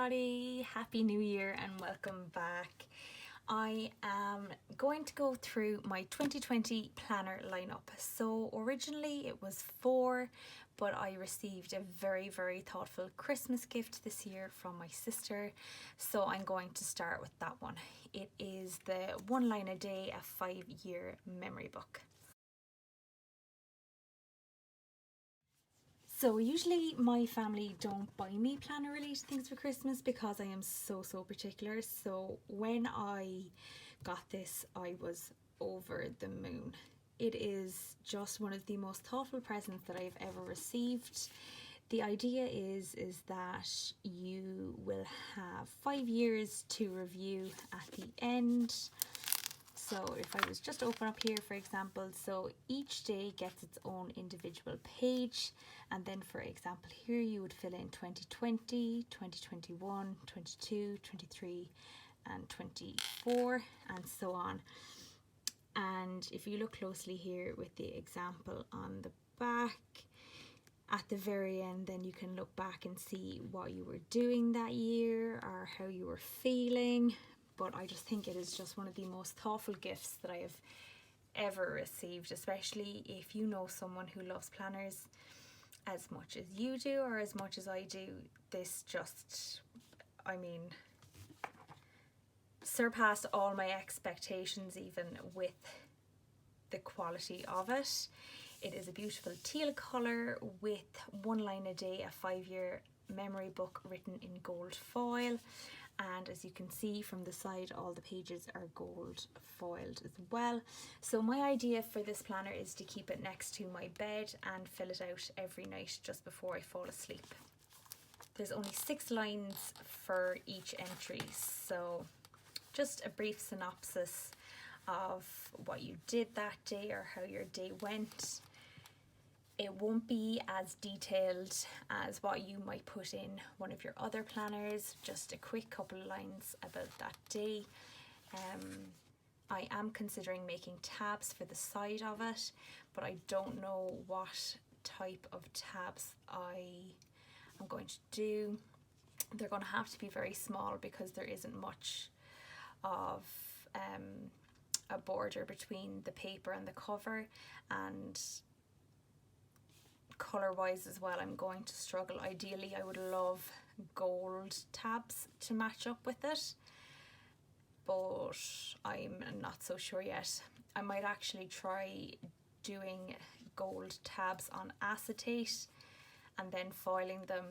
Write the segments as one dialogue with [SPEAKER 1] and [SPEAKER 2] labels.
[SPEAKER 1] everybody, Happy New Year and welcome back. I am going to go through my 2020 planner lineup. So originally it was 4, but I received a very thoughtful Christmas gift this year from my sister, so I'm going to start with that one. It is the One Line a Day, a 5-year memory book. So usually my family don't buy me planner related things for Christmas because I am so particular. So when I got this, I was over the moon. It is just one of the most thoughtful presents that I've ever received. The idea is that you will have 5 years to review at the end. So if I was just open up here, for example, so each day gets its own individual page, and then for example here you would fill in 2020, 2021, 22, 23 and 24 and so on. And if you look closely here with the example on the back, at the very end then you can look back and see what you were doing that year or how you were feeling. But I just think it is just one of the most thoughtful gifts that I have ever received, especially if you know someone who loves planners as much as you do or as much as I do. This just, I mean, surpassed all my expectations even with the quality of it. It is a beautiful teal colour with One Line a Day, a 5-year memory book written in gold foil. And as you can see from the side, all the pages are gold foiled as well. So my idea for this planner is to keep it next to my bed and fill it out every night just before I fall asleep. There's only 6 lines for each entry, so just a brief synopsis of what you did that day or how your day went. It won't be as detailed as what you might put in one of your other planners, just a quick couple of lines about that day. I am considering making tabs for the side of it, but I don't know what type of tabs I am going to do. They're going to have to be very small because there isn't much of a border between the paper and the cover, and colour wise as well I'm going to struggle. Ideally I would love gold tabs to match up with it, but I'm not so sure yet. I might actually try doing gold tabs on acetate and then foiling them.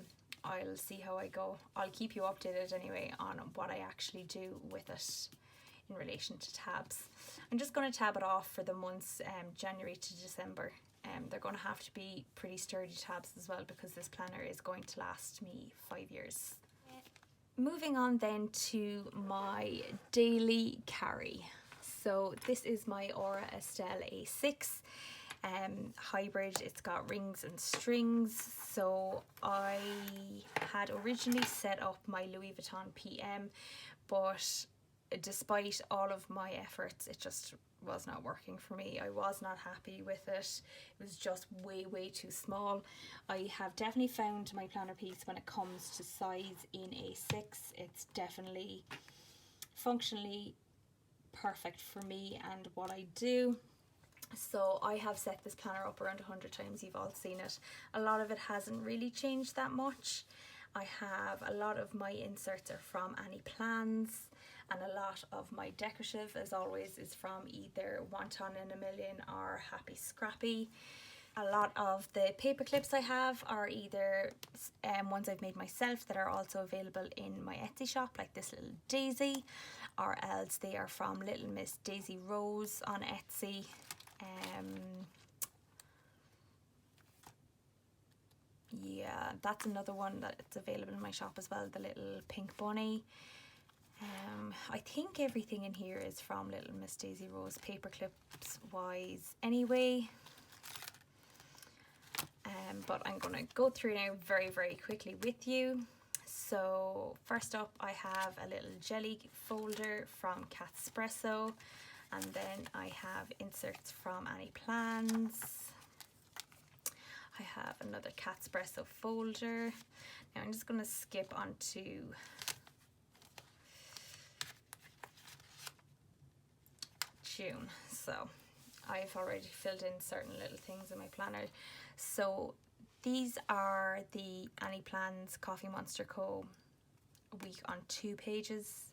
[SPEAKER 1] I'll see how I go. I'll keep you updated anyway on what I actually do with it in relation to tabs. I'm just going to tab it off for the months January to December. They're going to have to be pretty sturdy tabs as well because this planner is going to last me 5 years. Moving on then to my daily carry. So this is my Aria Estelle A6 hybrid. It's got rings and strings. So I had originally set up my Louis Vuitton PM, but despite all of my efforts, it just was not working for me. I was not happy with it. It was just way too small. I have definitely found my planner piece when it comes to size in A6. It's definitely functionally perfect for me and what I do. So I have set this planner up around 100 times. You've all seen it. A lot of it hasn't really changed that much. I have a lot of my inserts are from Annie Plans, and a lot of my decorative, as always, is from either Wonton in a Million or Happy Scrappy. A lot of the paper clips I have are either ones I've made myself that are also available in my Etsy shop, like this little daisy, or else they are from Little Miss Daisy Rose on Etsy. Yeah, that's another one that's available in my shop as well, the little pink bunny. I think everything in here is from Little Miss Daisy Rose, paper clips wise anyway. But I'm going to go through now very quickly with you. So first up I have a little jelly folder from Catspresso, and then I have inserts from Annie Plans. I have another Catspresso folder. Now I'm just going to skip onto June, so I've already filled in certain little things in my planner. So these are the Annie Plans Coffee Monster Co. week on 2 pages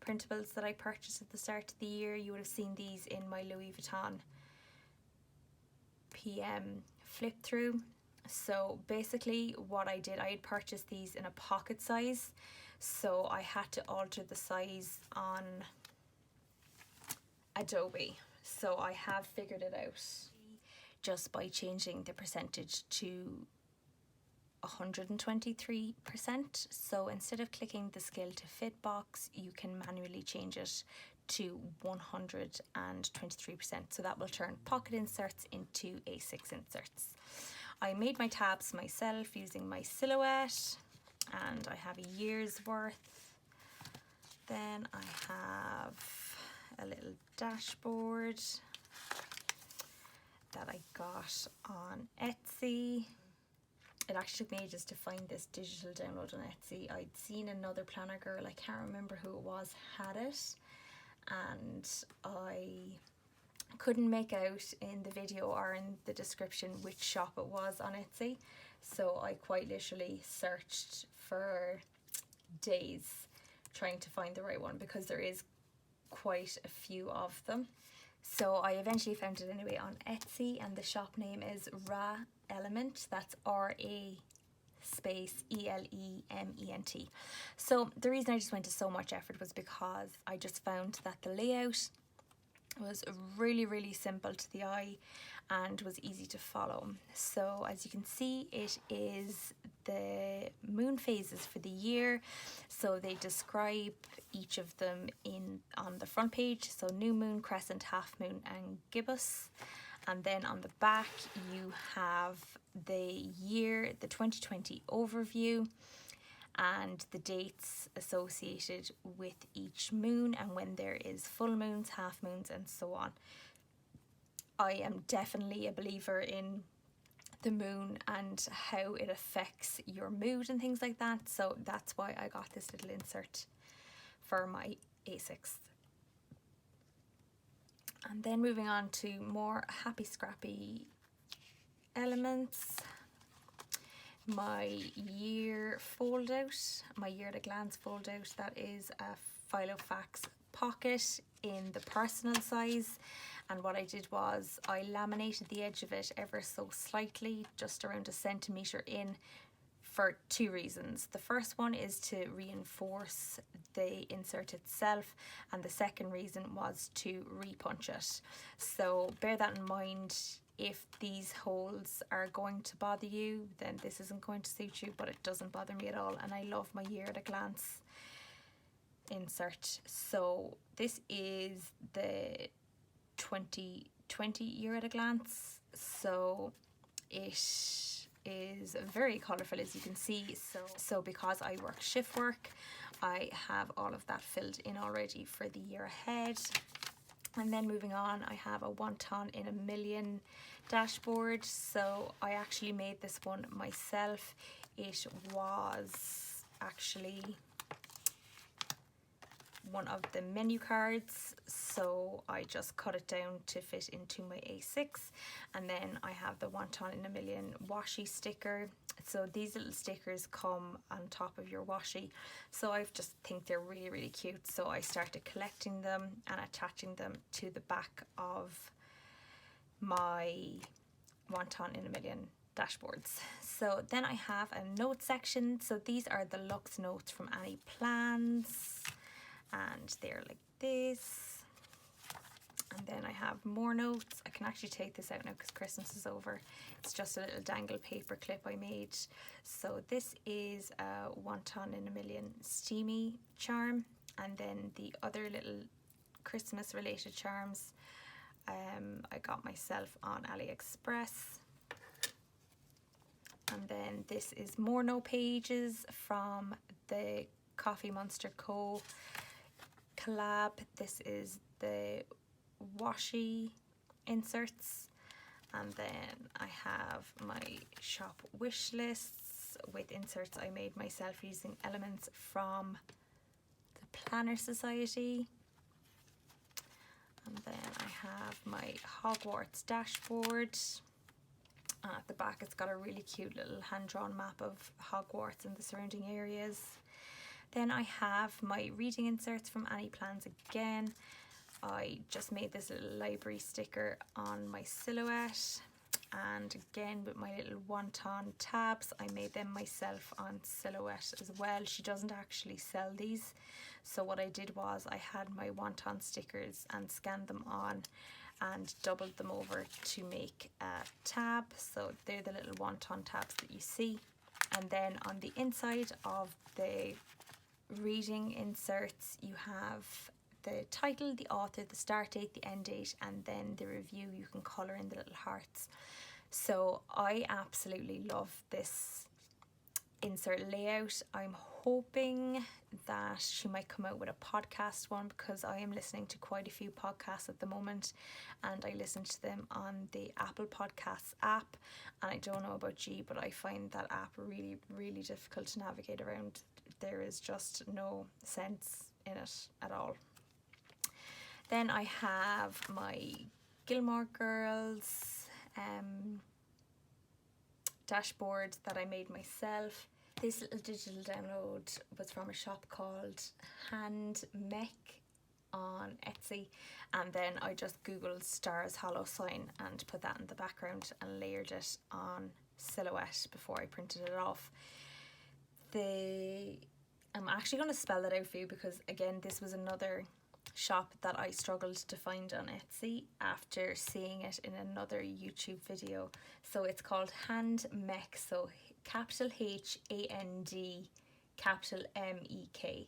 [SPEAKER 1] printables that I purchased at the start of the year. You would have seen these in my Louis Vuitton PM flip through. So basically what I did, I had purchased these in a pocket size, so I had to alter the size on Adobe. So I have figured it out just by changing the percentage to 123%. So instead of clicking the scale to fit box, you can manually change it to 123%. So that will turn pocket inserts into A6 inserts. I made my tabs myself using my silhouette, and I have a year's worth. Then I have a little dashboard that I got on Etsy. It actually took me ages to find this digital download on Etsy. I'd seen another planner girl, I can't remember who it was, had it, and I couldn't make out in the video or in the description which shop it was on Etsy. So I quite literally searched for days trying to find the right one, because there is quite a few of them. So I eventually found it anyway on Etsy, and the shop name is Ra Element. That's R-A space E-L-E-M-E-N-T. So the reason I just went to so much effort was because I just found that the layout was really simple to the eye and was easy to follow. So as you can see, it is the moon phases for the year. So they describe each of them on the front page. So new moon, crescent, half moon and gibbous. And then on the back you have the year, the 2020 overview, and the dates associated with each moon, and when there is full moons, half moons and so on. I am definitely a believer in the moon and how it affects your mood and things like that, so that's why I got this little insert for my A6. And then moving on to more happy scrappy elements. My year fold out, my year at a glance fold out, that is a Filofax pocket in the personal size, and what I did was I laminated the edge of it ever so slightly, just around 1 centimetre in, for 2 reasons. The first one is to reinforce the insert itself, and the second reason was to repunch it. So bear that in mind. If these holes are going to bother you, then this isn't going to suit you, but it doesn't bother me at all, and I love my year at a glance insert. So this is the 2020 year at a glance, so it is very colourful, as you can see. So because I work shift work, I have all of that filled in already for the year ahead. And then moving on, I have a wonton in a million dashboard. So I actually made this one myself. It was actually one of the menu cards, so I just cut it down to fit into my A6. And then I have the wonton in a million washi sticker. So these little stickers come on top of your washi, so I just think they're really cute, so I started collecting them and attaching them to the back of my wonton in a million dashboards. So then I have a note section. So these are the Luxe notes from Annie Plans, and they're like this. And then I have more notes. I can actually take this out now because Christmas is over. It's just a little dangle paper clip I made. So this is a wonton in a million steamy charm, and then the other little Christmas related charms I got myself on AliExpress. And then this is more note pages from the Coffee Monster Co. collab. This is the washi inserts, and then I have my shop wish lists with inserts I made myself using elements from the Planner Society. And then I have my Hogwarts dashboard. At the back it's got a really cute little hand-drawn map of Hogwarts and the surrounding areas. Then I have my reading inserts from Annie Plans again. I just made this little library sticker on my silhouette, and again with my little wonton tabs, I made them myself on silhouette as well. She doesn't actually sell these, so what I did was I had my wonton stickers and scanned them on and doubled them over to make a tab. So they're the little wonton tabs that you see. And then on the inside of the reading inserts you have the title, the author, the start date, the end date, and then the review. You can colour in the little hearts. So I absolutely love this insert layout. I'm hoping that she might come out with a podcast one, because I am listening to quite a few podcasts at the moment, and I listen to them on the Apple Podcasts app, and I don't know about you, but I find that app really, really difficult to navigate around. There is just no sense in it at all. Then I have my Gilmore Girls dashboard that I made myself. This little digital download was from a shop called Hand Mech on Etsy, and then I just googled Stars Hollow sign and put that in the background and layered it on silhouette before I printed it off. I'm actually going to spell that out for you, because again this was another shop that I struggled to find on Etsy after seeing it in another YouTube video. So it's called Hand Mech, so capital H-A-N-D capital M-E-K.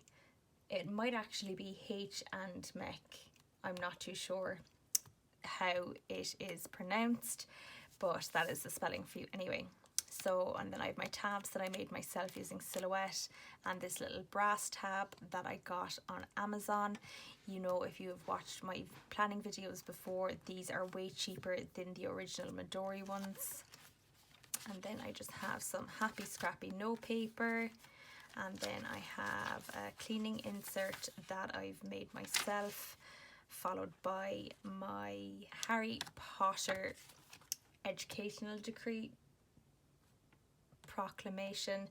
[SPEAKER 1] It might actually be H and Mech. I'm not too sure how it is pronounced, but that is the spelling for you anyway. So, and then I have my tabs that I made myself using silhouette, and this little brass tab that I got on Amazon. You know, if you have watched my planning videos before, these are way cheaper than the original Midori ones. And then I just have some Happy Scrappy note paper, and then I have a cleaning insert that I've made myself, followed by my Harry Potter educational decree proclamation.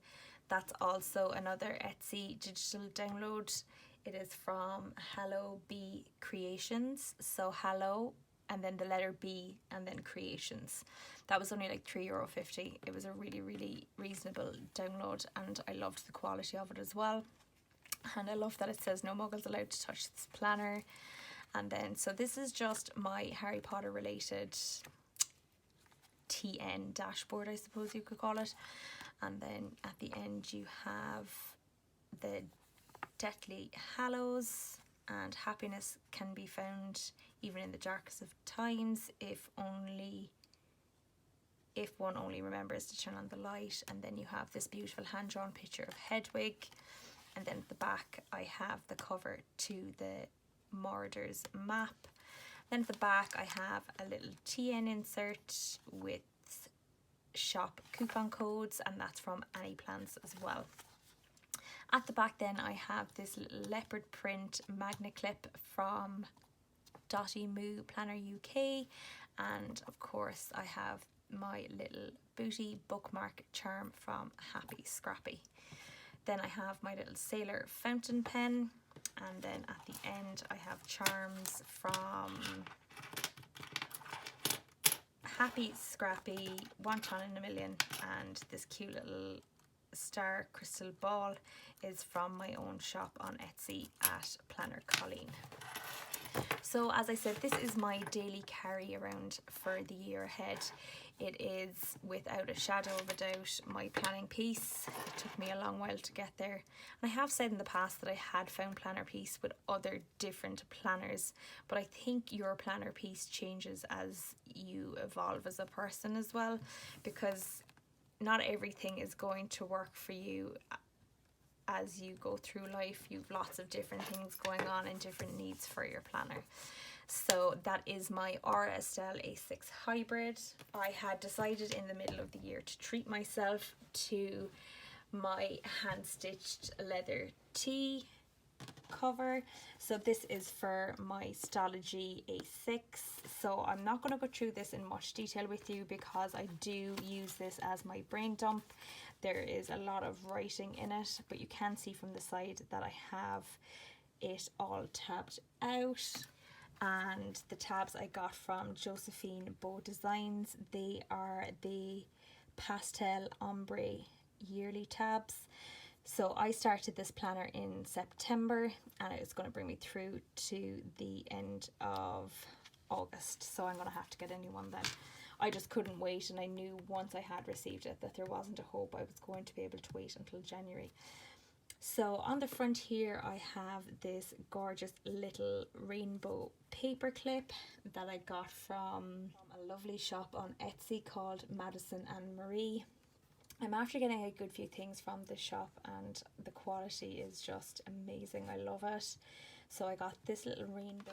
[SPEAKER 1] That's also another Etsy digital download. It is from Hello B Creations. So hello and then the letter B and then creations. That was only like €3.50. It was a really, really reasonable download, and I loved the quality of it as well. And I love that it says no muggles allowed to touch this planner. And then, so this is just my Harry Potter related TN dashboard, I suppose you could call it. And then at the end you have the Deathly Hallows, and happiness can be found even in the darkest of times if one only remembers to turn on the light. And then you have this beautiful hand-drawn picture of Hedwig, and then at the back I have the cover to the Mordor's map. Then at the back I have a little TN insert with shop coupon codes, and that's from Annie Plans as well. At the back then I have this little leopard print magna clip from Dotty Moo Planner UK, and of course I have my little booty bookmark charm from Happy Scrappy. Then I have my little sailor fountain pen, and then at the end I have charms from Happy Scrappy, Wonton in a Million, and this cute little star crystal ball is from my own shop on Etsy at Planner Colleen. So as I said, this is my daily carry around for the year ahead. It is, without a shadow of a doubt, my planning piece. It took me a long while to get there. And I have said in the past that I had found planner piece with other different planners, but I think your planner piece changes as you evolve as a person as well, because not everything is going to work for you as you go through life. You've lots of different things going on and different needs for your planner. So that is my Aura Estelle A6 Hybrid. I had decided in the middle of the year to treat myself to my hand-stitched leather tee cover. So this is for my Stalogy A6. So I'm not going to go through this in much detail with you because I do use this as my brain dump. There is a lot of writing in it, but you can see from the side that I have it all tabbed out. And the tabs I got from Josephine Beau Designs. They are the pastel ombre yearly tabs. So I started this planner in September and it's going to bring me through to the end of August. So I'm going to have to get a new one then. I just couldn't wait, and I knew once I had received it that there wasn't a hope I was going to be able to wait until January. So on the front here I have this gorgeous little rainbow paper clip that I got from a lovely shop on Etsy called Madison and Marie. I'm after getting a good few things from this shop and the quality is just amazing. I love it. So I got this little rainbow,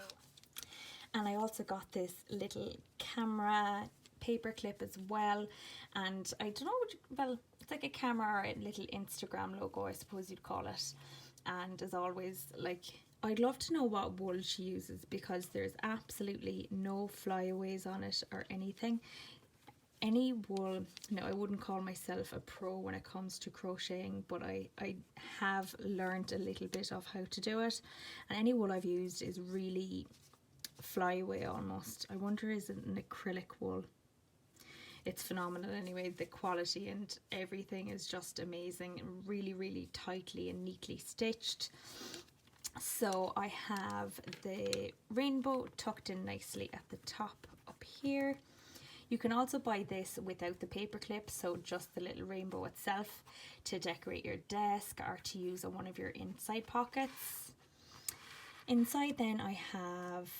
[SPEAKER 1] and I also got this little camera paper clip as well. And I don't know, well, it's like a camera or a little Instagram logo, I suppose you'd call it. And as always, like, I'd love to know what wool she uses because there's absolutely no flyaways on it or anything. Any wool, no, I wouldn't call myself a pro when it comes to crocheting, but I have learned a little bit of how to do it, and any wool I've used is really flyaway almost. I wonder, is it an acrylic wool? It's phenomenal anyway. The quality and everything is just amazing, really tightly and neatly stitched. So I have the rainbow tucked in nicely at the top up here. You can also buy this without the paper clip, so just the little rainbow itself, to decorate your desk or to use on one of your inside pockets. Inside then I have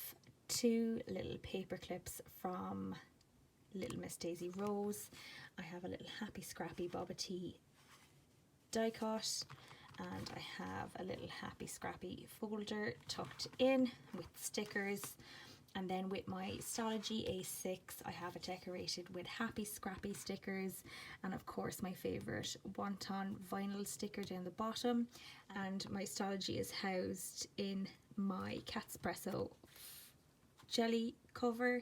[SPEAKER 1] two little paper clips from Little Miss Daisy Rose. I have a little Happy Scrappy Boba Tea die cut, and I have a little Happy Scrappy folder tucked in with stickers. And then with my Stalogy A6, I have it decorated with Happy Scrappy stickers, and of course my favourite wonton vinyl sticker down the bottom. And my Stalogy is housed in my Catspresso jelly cover.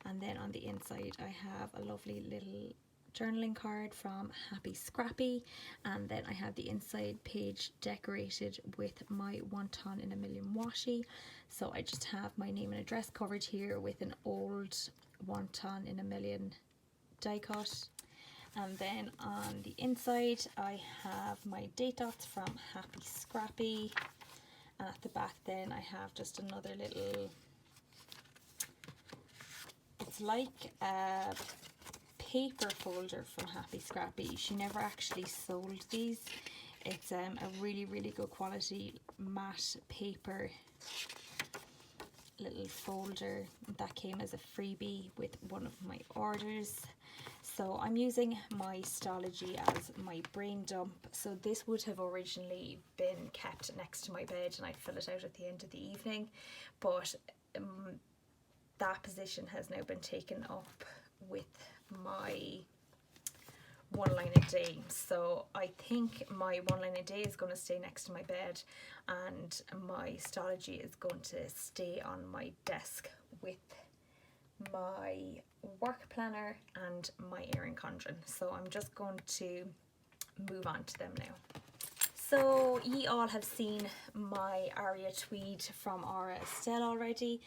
[SPEAKER 1] And then on the inside I have a lovely little journaling card from Happy Scrappy, and then I have the inside page decorated with my wonton in a million washi. So I just have my name and address covered here with an old wonton in a million die cut. And then on the inside I have my date dots from Happy Scrappy, and at the back then I have just another little, it's like a paper folder from Happy Scrappy. She never actually sold these. It's a really good quality matte paper little folder that came as a freebie with one of my orders. So I'm using my Stalogy as my brain dump. So this would have originally been kept next to my bed and I'd fill it out at the end of the evening, but that position has now been taken up with my one line a day. So I think my one line a day is going to stay next to my bed, and my Stalogy is going to stay on my desk with my work planner and my Erin Condren. So I'm just going to move on to them now. So ye all have seen my Aria Tweed from Estelle already.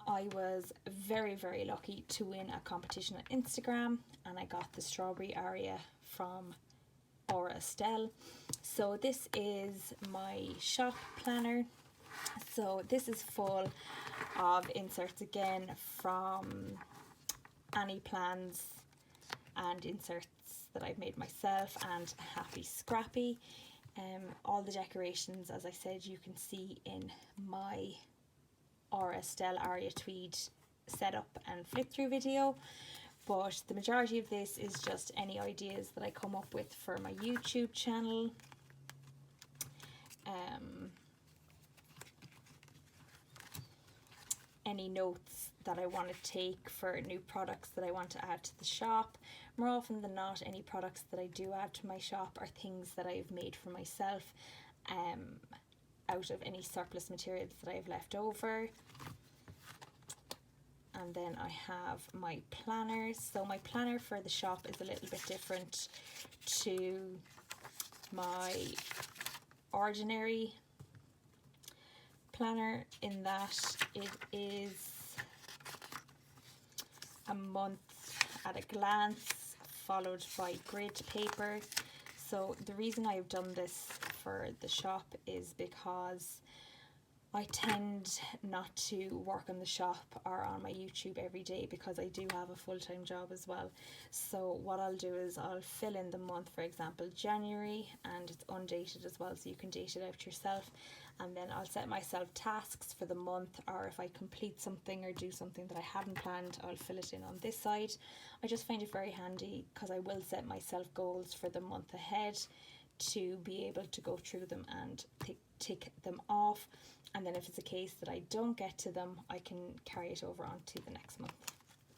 [SPEAKER 1] I was very lucky to win a competition on Instagram, and I got the strawberry Aria from Estelle. So this is my shop planner. So this is full of inserts again from Annie plans and inserts that I've made myself and Happy Scrappy. All the decorations, as I said, you can see in my Estelle Aria Tweed setup and flip through video, but the majority of this is just any ideas that I come up with for my YouTube channel. Any notes that I want to take for new products that I want to add to the shop. More often than not, any products that I do add to my shop are things that I've made for myself. out of any surplus materials that I've left over. And then I have my planner. So my planner for the shop is a little bit different to my ordinary planner in that it is a month at a glance followed by grid paper. So the reason I've done this for the shop is because I tend not to work on the shop or on my YouTube every day because I do have a full-time job as well. So what I'll do is I'll fill in the month, for example January, and it's undated as well, so you can date it out yourself. And then I'll set myself tasks for the month, or if I complete something or do something that I hadn't planned, I'll fill it in on this side. I just find it very handy because I will set myself goals for the month ahead to be able to go through them and tick them off. And then if it's a case that I don't get to them, I can carry it over onto the next month.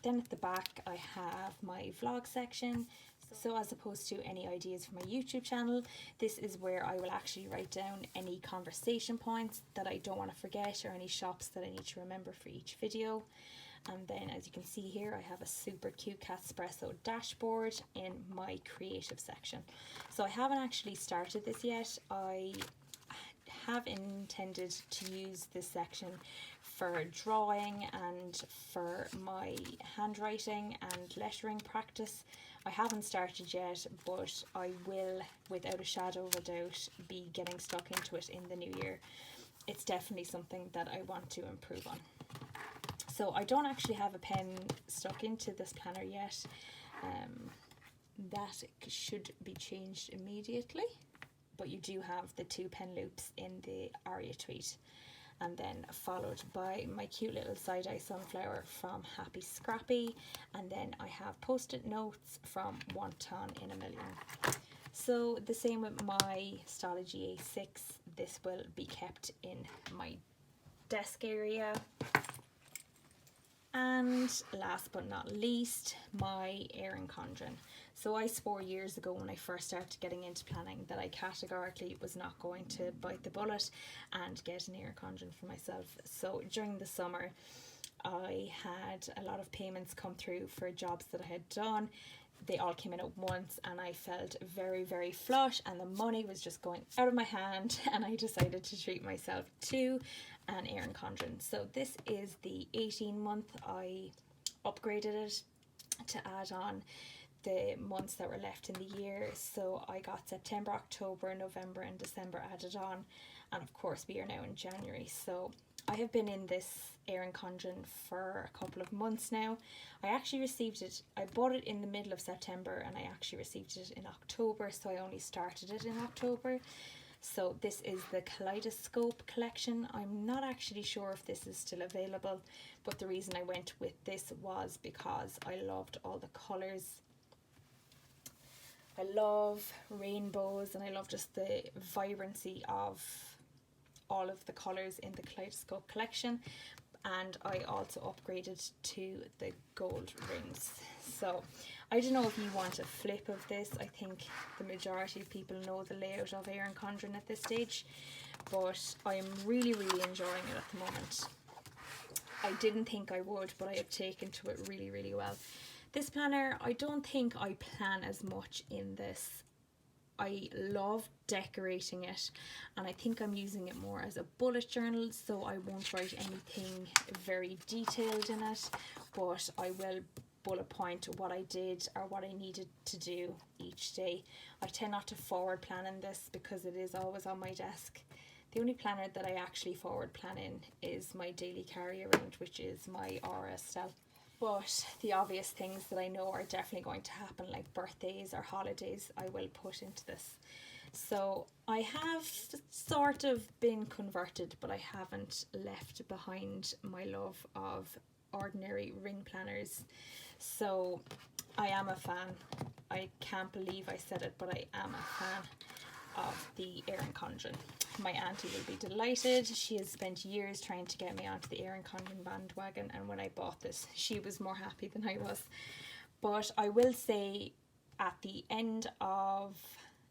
[SPEAKER 1] Then at the back I have my vlog section. So as opposed to any ideas for my YouTube channel, this is where I will actually write down any conversation points that I don't want to forget or any shops that I need to remember for each video. And then as you can see here, I have a super cute Catspresso dashboard in my creative section. So I haven't actually started this yet. I have intended to use this section for drawing and for my handwriting and lettering practice. I haven't started yet, but I will, without a shadow of a doubt, be getting stuck into it in the new year. It's definitely something that I want to improve on. So I don't actually have a pen stuck into this planner yet. That should be changed immediately. But you do have the 2 pen loops in the Aria Tweed. And then followed by my cute little side-eye sunflower from Happy Scrappy. And then I have post-it notes from Wonton in a Million. So the same with my Stalogy A6. This will be kept in my desk area. And last but not least, my Erin Condren. So I swore years ago when I first started getting into planning that I categorically was not going to bite the bullet and get an Erin Condren for myself. So during the summer I had a lot of payments come through for jobs that I had done. They all came in at once and I felt very, very flush and the money was just going out of my hand, and I decided to treat myself to an Erin Condren. So this is the 18-month. I upgraded it to add on the months that were left in the year. So I got September, October, November and December added on, and of course we are now in January. So I have been in this Erin Condren for a couple of months now. I actually received it, I bought it in the middle of September and I actually received it in October, so I only started it in October. So this is the Kaleidoscope collection. I'm not actually sure if this is still available, but the reason I went with this was because I loved all the colours. I love rainbows and I love just the vibrancy of all of the colours in the Kaleidoscope collection. And I also upgraded to the gold rings. So I don't know if you want a flip of this. I think the majority of people know the layout of Erin Condren at this stage, but I'm really, really enjoying it at the moment. I didn't think I would, but I have taken to it really, really well. This planner, I don't think I plan as much in this. I love decorating it, and I think I'm using it more as a bullet journal, so I won't write anything very detailed in it, but I will bullet point what I did or what I needed to do each day. I tend not to forward plan in this because it is always on my desk. The only planner that I actually forward plan in is my daily carry around, which is my Aria Estelle. But the obvious things that I know are definitely going to happen, like birthdays or holidays, I will put into this. So I have sort of been converted, but I haven't left behind my love of ordinary ring planners. So I am a fan. I can't believe I said it, but I am a fan of the Erin Condren. My auntie will be delighted. She has spent years trying to get me onto the Erin Condren bandwagon, and when I bought this, she was more happy than I was. But I will say at the end of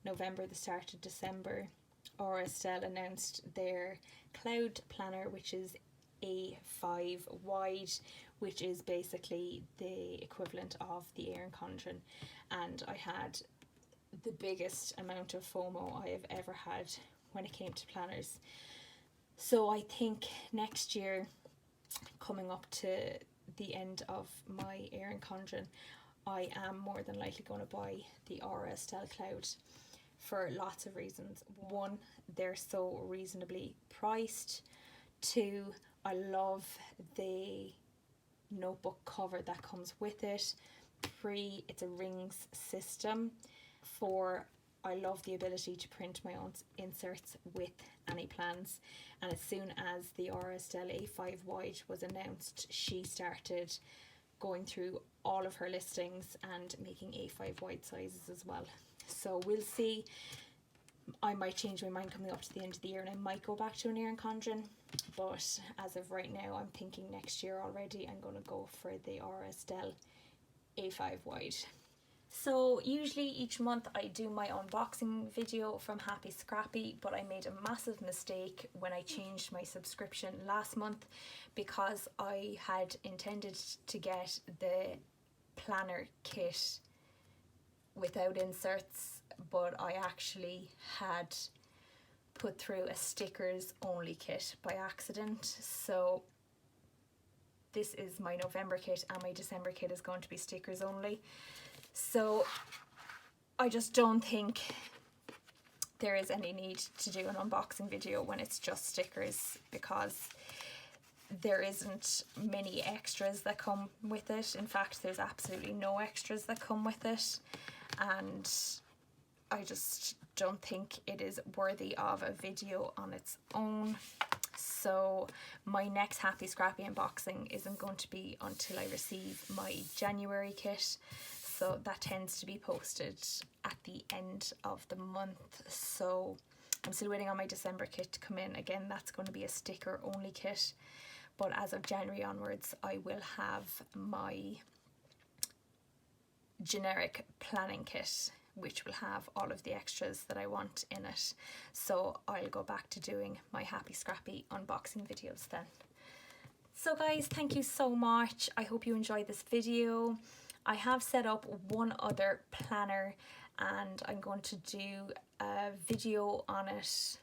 [SPEAKER 1] November, the start of December, Aria Estelle announced their cloud planner, which is A5 wide, which is basically the equivalent of the Erin Condren, and I had the biggest amount of FOMO I have ever had when it came to planners. So I think next year, coming up to the end of my Erin Condren, I am more than likely going to buy the Aria Estelle Cloud for lots of reasons. One, they're so reasonably priced. Two, I love the notebook cover that comes with it. 3, it's a rings system. 4, I love the ability to print my own inserts with any plans. And as soon as the Aria Estelle A5 wide was announced, she started going through all of her listings and making A5 wide sizes as well. So we'll see. I might change my mind coming up to the end of the year and I might go back to an Erin Condren, but as of right now I'm thinking next year already I'm going to go for the Aria Estelle A5 wide. So usually each month I do my unboxing video from Happy Scrappy, but I made a massive mistake when I changed my subscription last month, because I had intended to get the planner kit without inserts, but I actually had put through a stickers only kit by accident. So this is my November kit and my December kit is going to be stickers only. So I just don't think there is any need to do an unboxing video when it's just stickers, because there isn't many extras that come with it. In fact, there's absolutely no extras that come with it, and I just don't think it is worthy of a video on its own. So my next Happy Scrappy unboxing isn't going to be until I receive my January kit. So that tends to be posted at the end of the month. So I'm still waiting on my December kit to come in. Again, that's going to be a sticker only kit. But as of January onwards, I will have my generic planning kit, which will have all of the extras that I want in it. So I'll go back to doing my Happy Scrappy unboxing videos then. So guys, thank you so much. I hope you enjoyed this video. I have set up one other planner and I'm going to do a video on it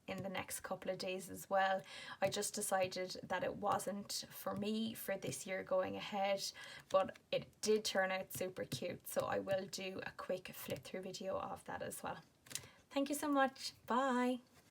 [SPEAKER 1] in the next couple of days as well. I just decided that it wasn't for me for this year going ahead, but it did turn out super cute, so I will do a quick flip through video of that as well. Thank you so much. Bye.